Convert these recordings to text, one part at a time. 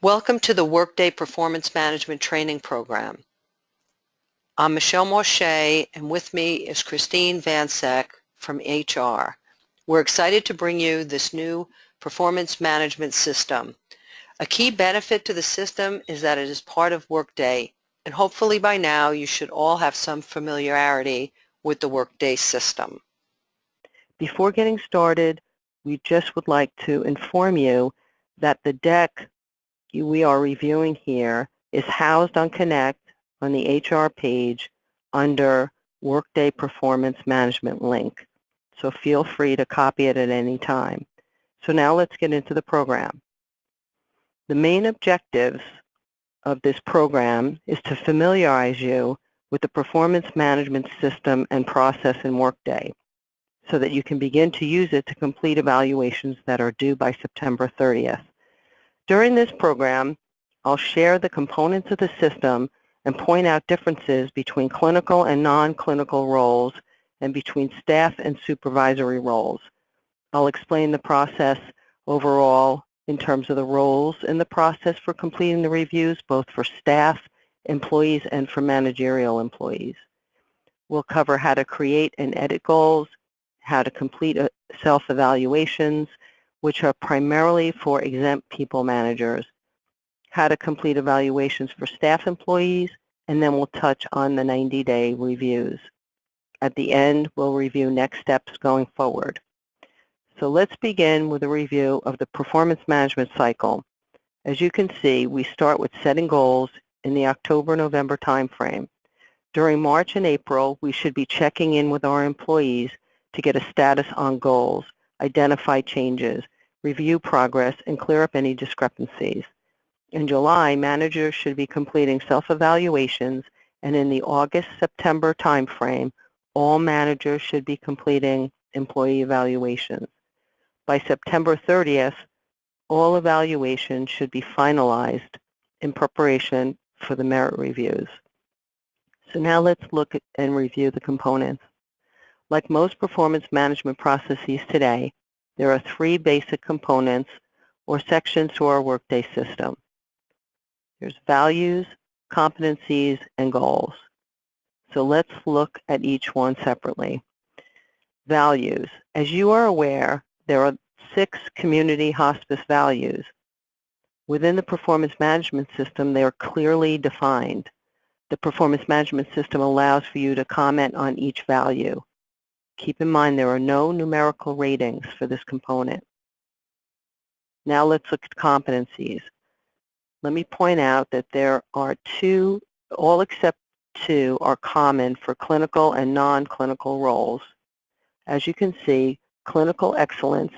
Welcome to the Workday Performance Management Training Program. I'm Michelle Morche, and with me is Christine Vansek from HR. We're excited to bring you this new performance management system. A key benefit to the system is that it is part of Workday, and hopefully by now you should all have some familiarity with the Workday system. Before getting started, we just would like to inform you that the deck we are reviewing here is housed on Connect on the HR page under Workday Performance Management link. So feel free to copy it at any time. So now let's get into the program. The main objectives of this program is to familiarize you with the performance management system and process in Workday so that you can begin to use it to complete evaluations that are due by September 30th. During this program, I'll share the components of the system and point out differences between clinical and non-clinical roles and between staff and supervisory roles. I'll explain the process overall in terms of the roles in the process for completing the reviews, both for staff, employees, and for managerial employees. We'll cover how to create and edit goals, how to complete self-evaluations, which are primarily for exempt people managers, how to complete evaluations for staff employees, and then we'll touch on the 90-day reviews. At the end, we'll review next steps going forward. So let's begin with a review of the performance management cycle. As you can see, we start with setting goals in the October-November timeframe. During March and April, we should be checking in with our employees to get a status on goals, identify changes, review progress, and clear up any discrepancies. In July, managers should be completing self-evaluations, and in the August-September timeframe, all managers should be completing employee evaluations. By September 30th, all evaluations should be finalized in preparation for the merit reviews. So now let's look at and review the components. Like most performance management processes today, there are three basic components or sections to our Workday system. There's values, competencies, and goals. So let's look at each one separately. Values. As you are aware, there are 6 community hospice values. Within the performance management system, they are clearly defined. The performance management system allows for you to comment on each value. Keep in mind there are no numerical ratings for this component. Now let's look at competencies. Let me point out that there are 2, all except 2 are common for clinical and non-clinical roles. As you can see, clinical excellence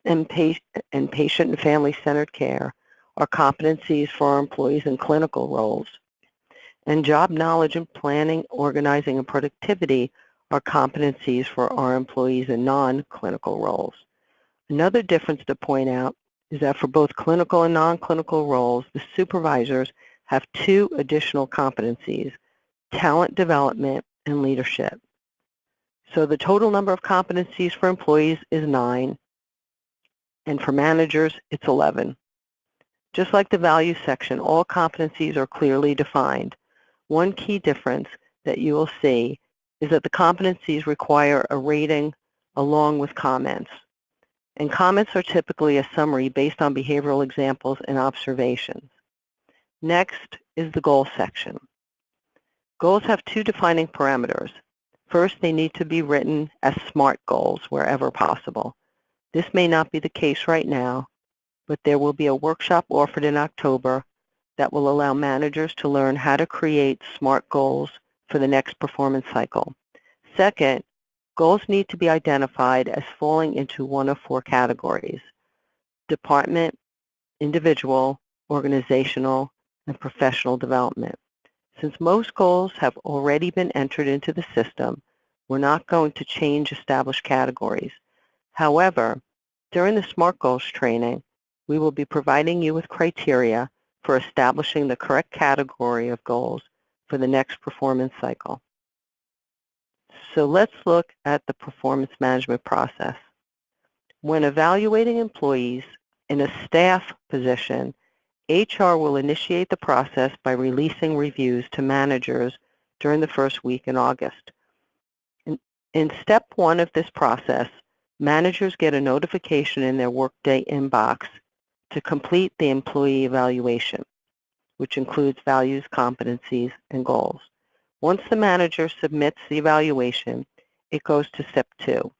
and patient and family-centered care are competencies for our employees in clinical roles. And job knowledge and planning, organizing, and productivity are competencies for our employees in non-clinical roles. Another difference to point out is that for both clinical and non-clinical roles, the supervisors have 2 additional competencies, talent development and leadership. So the total number of competencies for employees is 9, and for managers, it's 11. Just like the values section, all competencies are clearly defined. One key difference that you will see is that the competencies require a rating along with comments. And comments are typically a summary based on behavioral examples and observations. Next is the goals section. Goals have 2 defining parameters. First, they need to be written as SMART goals wherever possible. This may not be the case right now, but there will be a workshop offered in October that will allow managers to learn how to create SMART goals for the next performance cycle. Second, goals need to be identified as falling into one of 4 categories: department, individual, organizational, and professional development. Since most goals have already been entered into the system, we're not going to change established categories. However, during the SMART Goals training, we will be providing you with criteria for establishing the correct category of goals for the next performance cycle. So let's look at the performance management process. When evaluating employees in a staff position, HR will initiate the process by releasing reviews to managers during the first week in August. In step 1 of this process, managers get a notification in their Workday inbox to complete the employee evaluation, which includes values, competencies, and goals. Once the manager submits the evaluation, it goes to step 2.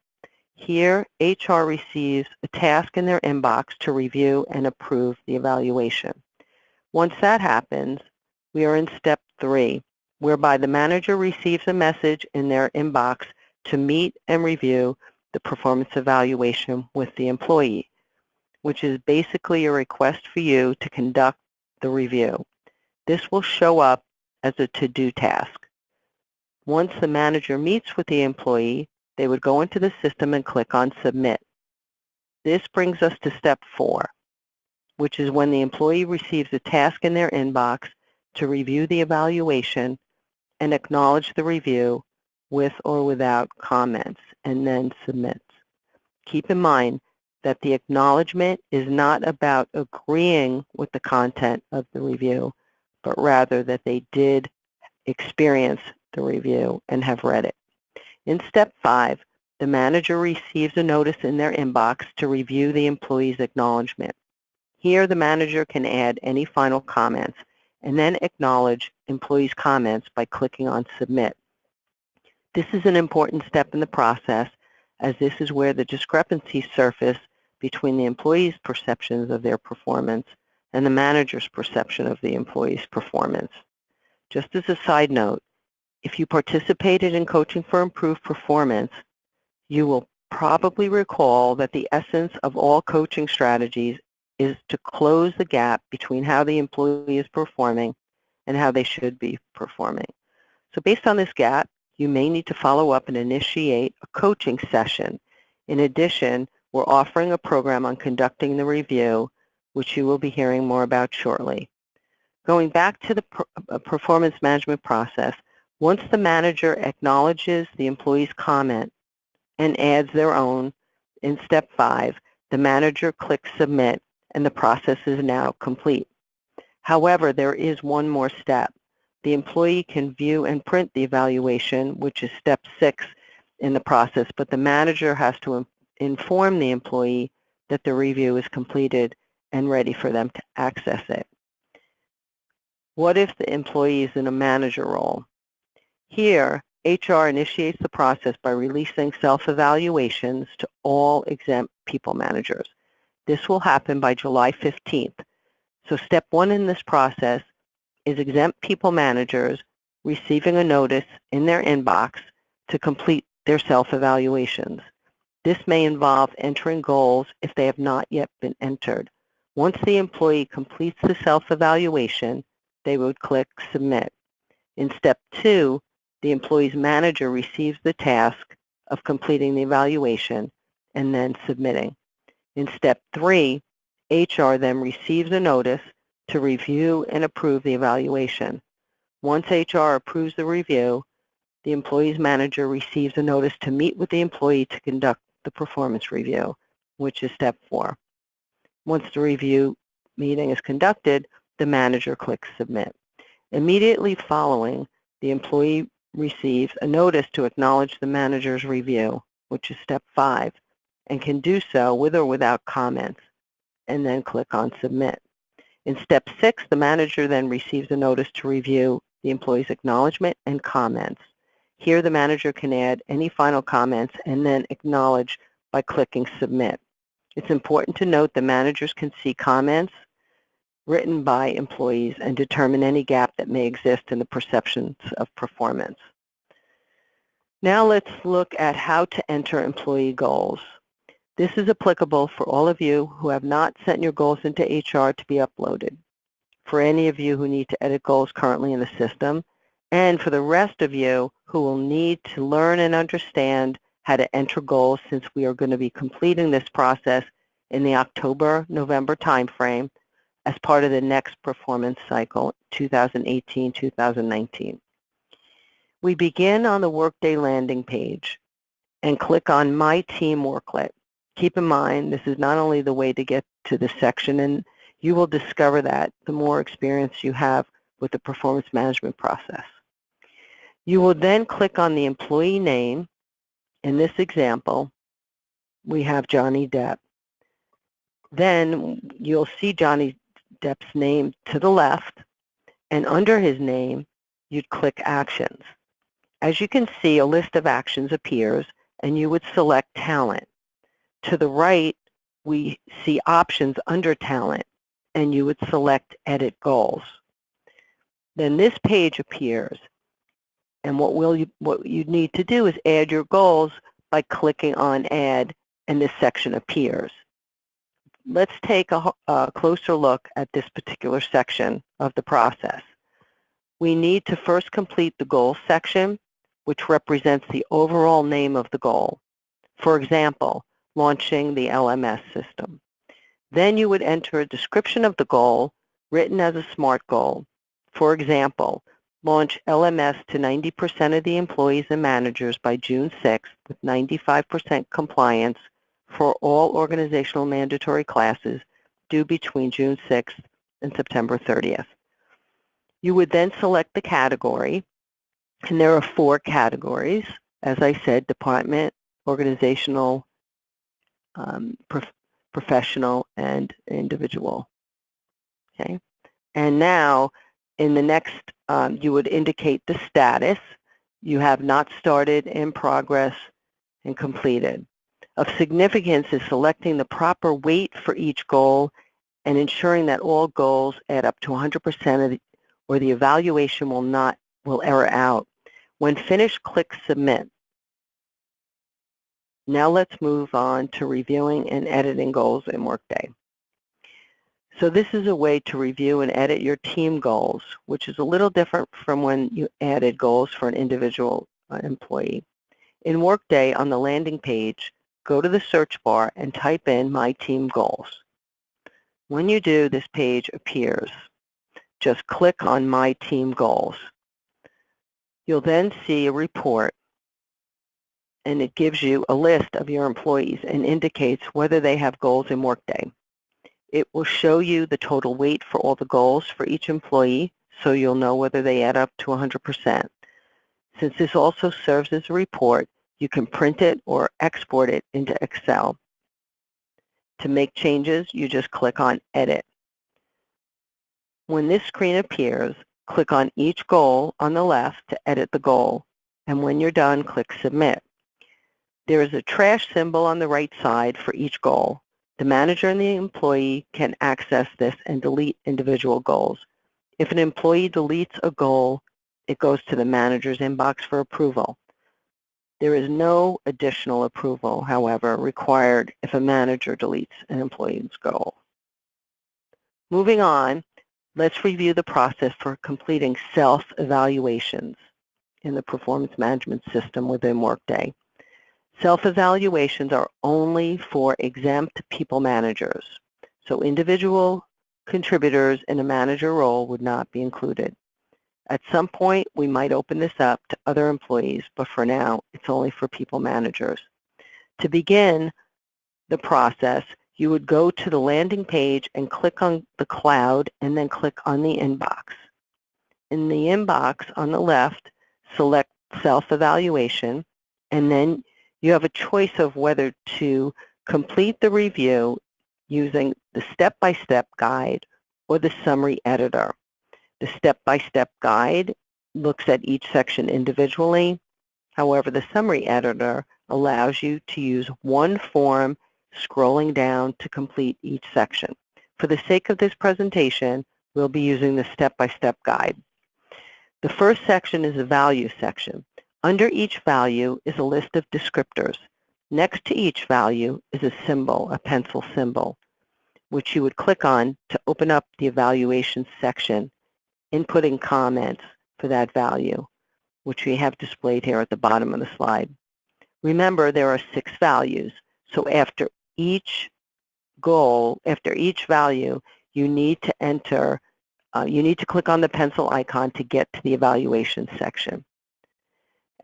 Here, HR receives a task in their inbox to review and approve the evaluation. Once that happens, we are in step 3, whereby the manager receives a message in their inbox to meet and review the performance evaluation with the employee, which is basically a request for you to conduct the review. This will show up as a to-do task. Once the manager meets with the employee, they would go into the system and click on Submit. This brings us to step 4, which is when the employee receives a task in their inbox to review the evaluation and acknowledge the review with or without comments, and then submits. Keep in mind that the acknowledgement is not about agreeing with the content of the review, but rather that they did experience the review and have read it. In step 5, the manager receives a notice in their inbox to review the employee's acknowledgement. Here, the manager can add any final comments and then acknowledge employees' comments by clicking on Submit. This is an important step in the process, as this is where the discrepancies surface between the employee's perceptions of their performance and the manager's perception of the employee's performance. Just as a side note, if you participated in Coaching for Improved Performance, you will probably recall that the essence of all coaching strategies is to close the gap between how the employee is performing and how they should be performing. So based on this gap, you may need to follow up and initiate a coaching session. In addition, we're offering a program on conducting the review, which you will be hearing more about shortly. Going back to the performance management process, once the manager acknowledges the employee's comment and adds their own, in step 5, the manager clicks Submit, and the process is now complete. However, there is one more step. The employee can view and print the evaluation, which is step 6 in the process, but the manager has to inform the employee that the review is completed and ready for them to access it. What if the employee is in a manager role? Here, HR initiates the process by releasing self-evaluations to all exempt people managers. This will happen by July 15th. So step 1 in this process is exempt people managers receiving a notice in their inbox to complete their self-evaluations. This may involve entering goals if they have not yet been entered. Once the employee completes the self-evaluation, they would click Submit. In step 2, the employee's manager receives the task of completing the evaluation and then submitting. In step 3, HR then receives a notice to review and approve the evaluation. Once HR approves the review, the employee's manager receives a notice to meet with the employee to conduct the performance review, which is step 4. Once the review meeting is conducted, the manager clicks Submit. Immediately following, the employee receives a notice to acknowledge the manager's review, which is step 5, and can do so with or without comments, and then click on Submit. In step 6, the manager then receives a notice to review the employee's acknowledgement and comments. Here, the manager can add any final comments and then acknowledge by clicking Submit. It's important to note that managers can see comments written by employees and determine any gap that may exist in the perceptions of performance. Now let's look at how to enter employee goals. This is applicable for all of you who have not sent your goals into HR to be uploaded, for any of you who need to edit goals currently in the system, and for the rest of you who will need to learn and understand how to enter goals, since we are going to be completing this process in the October-November timeframe as part of the next performance cycle, 2018-2019. We begin on the Workday landing page and click on My Team Worklet. Keep in mind, this is not only the way to get to the section in You will discover that the more experience you have with the performance management process. You will then click on the employee name. In this example, we have Johnny Depp. Then you'll see Johnny Depp's name to the left, and under his name, you'd click Actions. As you can see, a list of actions appears, and you would select Talent. To the right, we see options under Talent, and you would select Edit Goals. Then this page appears, and what you need to do is add your goals by clicking on Add, and this section appears. Let's take a closer look at this particular section of the process. We need to first complete the Goals section, which represents the overall name of the goal. For example, launching the LMS system. Then you would enter a description of the goal written as a SMART goal. For example, launch LMS to 90% of the employees and managers by June 6th with 95% compliance for all organizational mandatory classes due between June 6th and September 30th. You would then select the category, and there are 4 categories. As I said, department, organizational, professional, and individual. Okay, and now in the next, you would indicate the status. You have not started, in progress, and completed. Of significance is selecting the proper weight for each goal and ensuring that all goals add up to 100% or the evaluation will error out. When finished, click Submit. Now let's move on to reviewing and editing goals in Workday. So this is a way to review and edit your team goals, which is a little different from when you added goals for an individual employee. In Workday, on the landing page, go to the search bar and type in My Team Goals. When you do, this page appears. Just click on My Team Goals. You'll then see a report, and it gives you a list of your employees and indicates whether they have goals in Workday. It will show you the total weight for all the goals for each employee, so you'll know whether they add up to 100%. Since this also serves as a report, you can print it or export it into Excel. To make changes, you just click on Edit. When this screen appears, click on each goal on the left to edit the goal, and when you're done, click Submit. There is a trash symbol on the right side for each goal. The manager and the employee can access this and delete individual goals. If an employee deletes a goal, it goes to the manager's inbox for approval. There is no additional approval, however, required if a manager deletes an employee's goal. Moving on, let's review the process for completing self-evaluations in the performance management system within Workday. Self-evaluations are only for exempt people managers, so individual contributors in a manager role would not be included. At some point, we might open this up to other employees, but for now, it's only for people managers. To begin the process, you would go to the landing page and click on the cloud and then click on the inbox. In the inbox on the left, select self-evaluation, and then you have a choice of whether to complete the review using the step-by-step guide or the summary editor. The step-by-step guide looks at each section individually. However, the summary editor allows you to use one form scrolling down to complete each section. For the sake of this presentation, we'll be using the step-by-step guide. The first section is a value section. Under each value is a list of descriptors. Next to each value is a symbol, a pencil symbol, which you would click on to open up the evaluation section, inputting comments for that value, which we have displayed here at the bottom of the slide. Remember, there are 6 values, so after each goal, after each value, you need to click on the pencil icon to get to the evaluation section.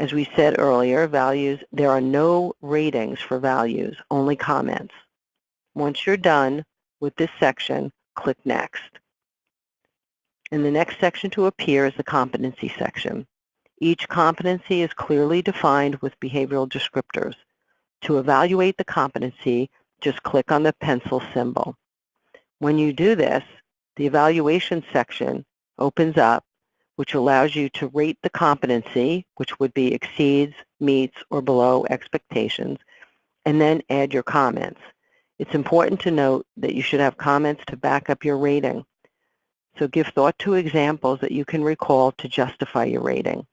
As we said earlier, there are no ratings for values, only comments. Once you're done with this section, click Next. And the next section to appear is the competency section. Each competency is clearly defined with behavioral descriptors. To evaluate the competency, just click on the pencil symbol. When you do this, the evaluation section opens up, which allows you to rate the competency, which would be exceeds, meets, or below expectations, and then add your comments. It's important to note that you should have comments to back up your rating. So give thought to examples that you can recall to justify your rating.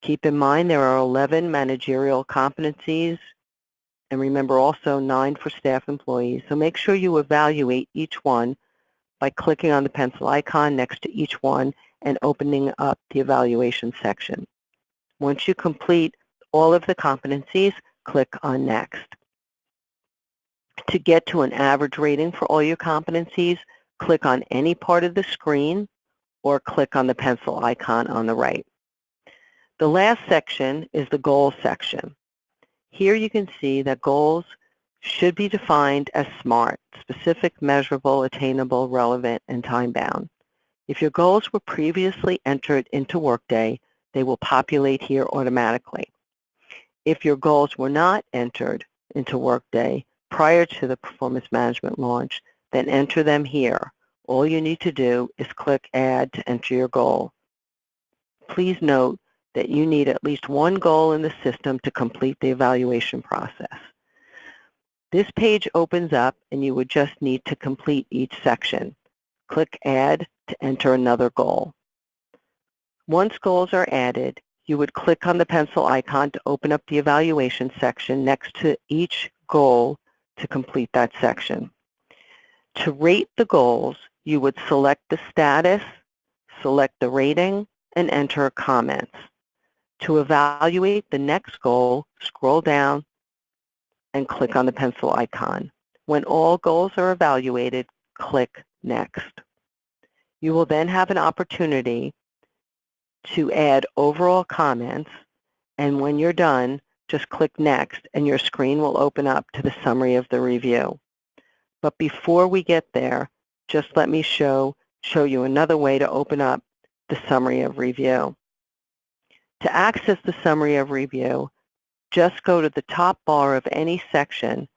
Keep in mind there are 11 managerial competencies, and remember also 9 for staff employees. So make sure you evaluate each one by clicking on the pencil icon next to each one and opening up the evaluation section. Once you complete all of the competencies, click on Next. To get to an average rating for all your competencies, click on any part of the screen or click on the pencil icon on the right. The last section is the goals section. Here you can see that goals should be defined as SMART, specific, measurable, attainable, relevant, and time-bound. If your goals were previously entered into Workday, they will populate here automatically. If your goals were not entered into Workday prior to the performance management launch, then enter them here. All you need to do is click Add to enter your goal. Please note that you need at least one goal in the system to complete the evaluation process. This page opens up and you would just need to complete each section. Click Add to enter another goal. Once goals are added, you would click on the pencil icon to open up the evaluation section next to each goal to complete that section. To rate the goals, you would select the status, select the rating, and enter comments. To evaluate the next goal, scroll down and click on the pencil icon. When all goals are evaluated, click Next. You will then have an opportunity to add overall comments, and when you're done, just click Next and your screen will open up to the summary of the review. But before we get there, just let me show you another way to open up the summary of review. To access the summary of review, just go to the top bar of any section,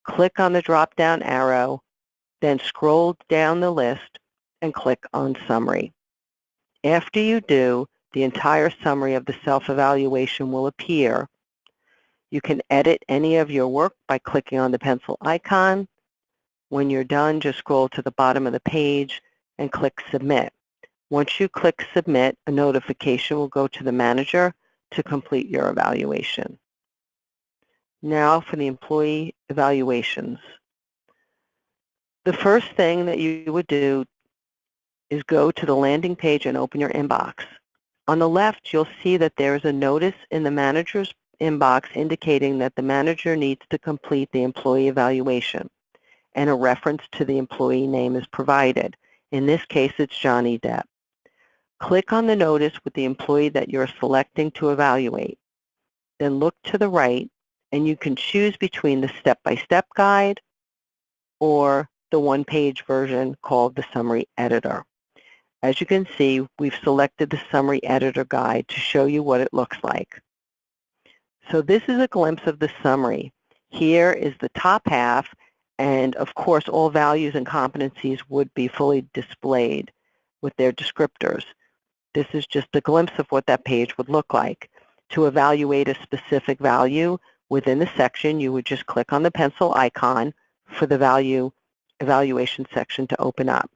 click on the drop-down arrow, then scroll down the list and click on Summary. After you do, the entire summary of the self-evaluation will appear. You can edit any of your work by clicking on the pencil icon. When you're done, just scroll to the bottom of the page and click Submit. Once you click Submit, a notification will go to the manager to complete your evaluation. Now for the employee evaluations. The first thing that you would do is go to the landing page and open your inbox. On the left, you'll see that there is a notice in the manager's inbox indicating that the manager needs to complete the employee evaluation, and a reference to the employee name is provided. In this case, it's Johnny Depp. Click on the notice with the employee that you're selecting to evaluate. Then look to the right, and you can choose between the step-by-step guide or the one-page version called the Summary Editor. As you can see, we've selected the Summary Editor guide to show you what it looks like. So this is a glimpse of the summary. Here is the top half, and of course all values and competencies would be fully displayed with their descriptors. This is just a glimpse of what that page would look like. To evaluate a specific value within the section, you would just click on the pencil icon for the value evaluation section to open up.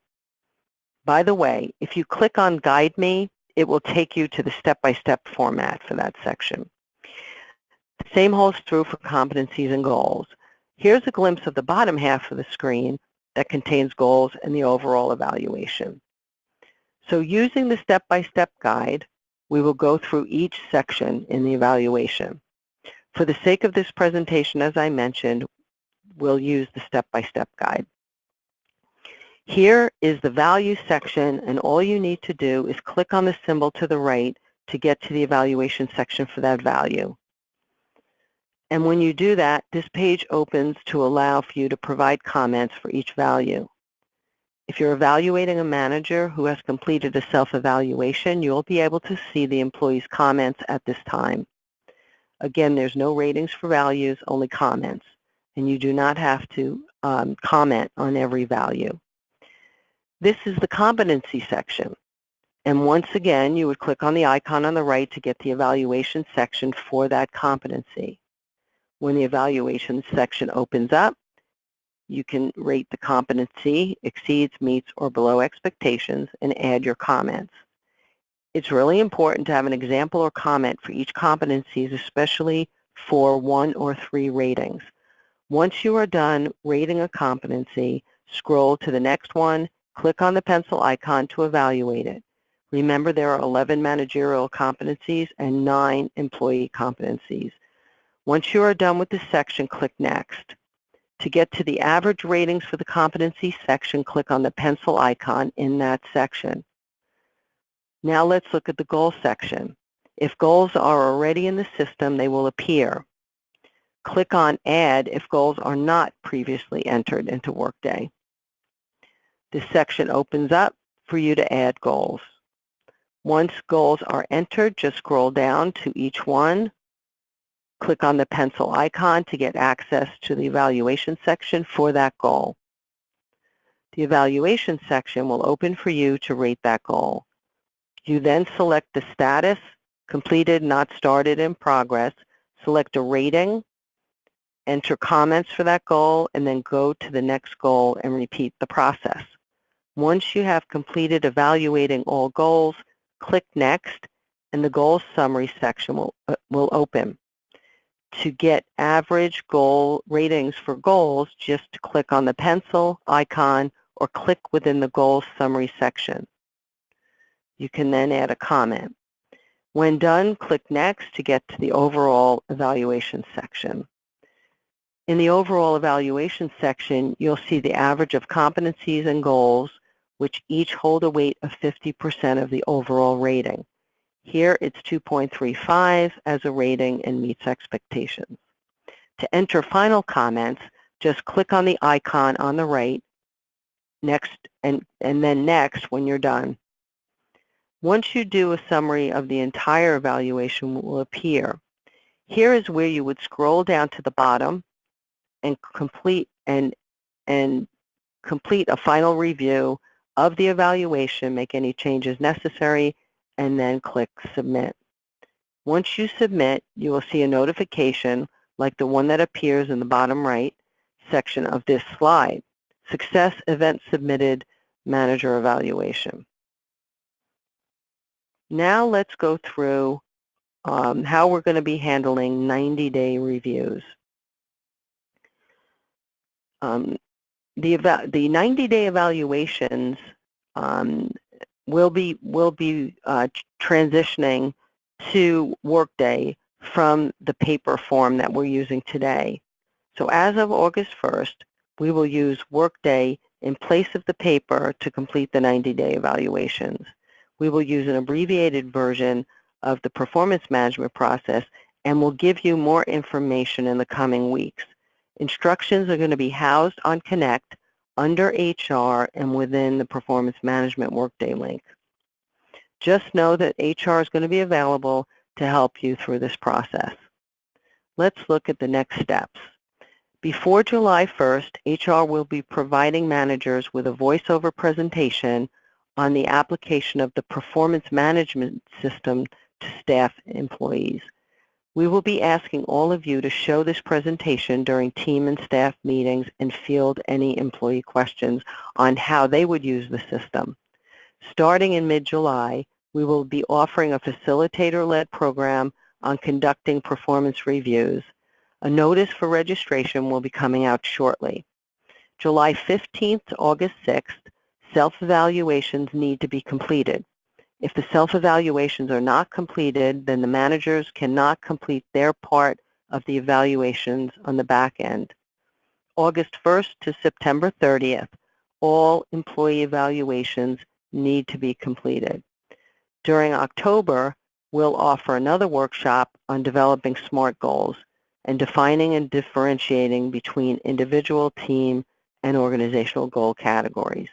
By the way, if you click on Guide Me, it will take you to the step-by-step format for that section. The same holds true for competencies and goals. Here's a glimpse of the bottom half of the screen that contains goals and the overall evaluation. So using the step-by-step guide, we will go through each section in the evaluation. For the sake of this presentation, as I mentioned, we'll use the step-by-step guide. Here is the value section, and all you need to do is click on the symbol to the right to get to the evaluation section for that value. And when you do that, this page opens to allow for you to provide comments for each value. If you're evaluating a manager who has completed a self-evaluation, you'll be able to see the employee's comments at this time. Again, there's no ratings for values, only comments, and you do not have to comment on every value. This is the competency section, and once again, you would click on the icon on the right to get the evaluation section for that competency. When the evaluation section opens up, you can rate the competency, exceeds, meets, or below expectations, and add your comments. It's really important to have an example or comment for each competency, especially for 1 or 3 ratings. Once you are done rating a competency, scroll to the next one, click on the pencil icon to evaluate it. Remember, there are 11 managerial competencies and 9 employee competencies. Once you are done with this section, click Next. To get to the average ratings for the competency section, click on the pencil icon in that section. Now let's look at the goals section. If goals are already in the system, they will appear. Click on Add if goals are not previously entered into Workday. This section opens up for you to add goals. Once goals are entered, just scroll down to each one. Click on the pencil icon to get access to the evaluation section for that goal. The evaluation section will open for you to rate that goal. You then select the status, completed, not started, in progress, select a rating, enter comments for that goal, and then go to the next goal and repeat the process. Once you have completed evaluating all goals, click Next, and the goals summary section will open. To get average goal ratings for goals, just click on the pencil icon or click within the goals summary section. You can then add a comment. When done, click Next to get to the overall evaluation section. In the overall evaluation section, you'll see the average of competencies and goals, which each hold a weight of 50% of the overall rating. Here it's 2.35 as a rating and meets expectations. To enter final comments, just click on the icon on the right, Next, and then Next when you're done. Once you do a summary of the entire evaluation will appear. Here is where you would scroll down to the bottom and complete a final review of the evaluation, make any changes necessary, and then click Submit. Once you submit, you will see a notification like the one that appears in the bottom right section of this slide. Success Event Submitted Manager Evaluation. Now let's go through how we're going to be handling 90-day reviews. The 90-day evaluations will be transitioning to Workday from the paper form that we're using today. So as of August 1st, we will use Workday in place of the paper to complete the 90-day evaluations. We will use an abbreviated version of the performance management process, and we'll give you more information in the coming weeks. Instructions are going to be housed on Connect under HR and within the Performance Management Workday link. Just know that HR is going to be available to help you through this process. Let's look at the next steps. Before July 1st, HR will be providing managers with a voiceover presentation on the application of the performance management system to staff employees. We will be asking all of you to show this presentation during team and staff meetings and field any employee questions on how they would use the system. Starting in mid-July, we will be offering a facilitator-led program on conducting performance reviews. A notice for registration will be coming out shortly. July 15th to August 6th, self-evaluations need to be completed. If the self-evaluations are not completed, then the managers cannot complete their part of the evaluations on the back end. August 1st to September 30th, all employee evaluations need to be completed. During October, we'll offer another workshop on developing SMART goals and defining and differentiating between individual, team, and organizational goal categories.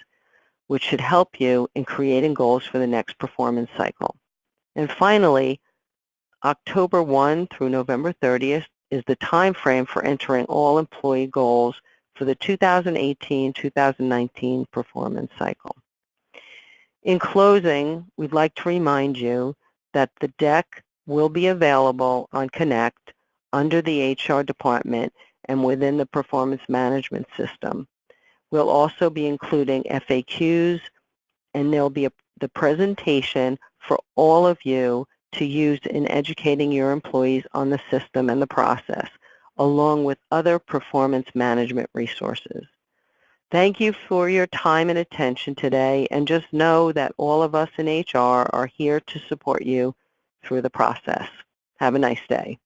which should help you in creating goals for the next performance cycle. And finally, October 1 through November 30th is the time frame for entering all employee goals for the 2018-2019 performance cycle. In closing, we'd like to remind you that the deck will be available on Connect under the HR department and within the performance management system. We'll also be including FAQs, and there'll be the presentation for all of you to use in educating your employees on the system and the process, along with other performance management resources. Thank you for your time and attention today, and just know that all of us in HR are here to support you through the process. Have a nice day.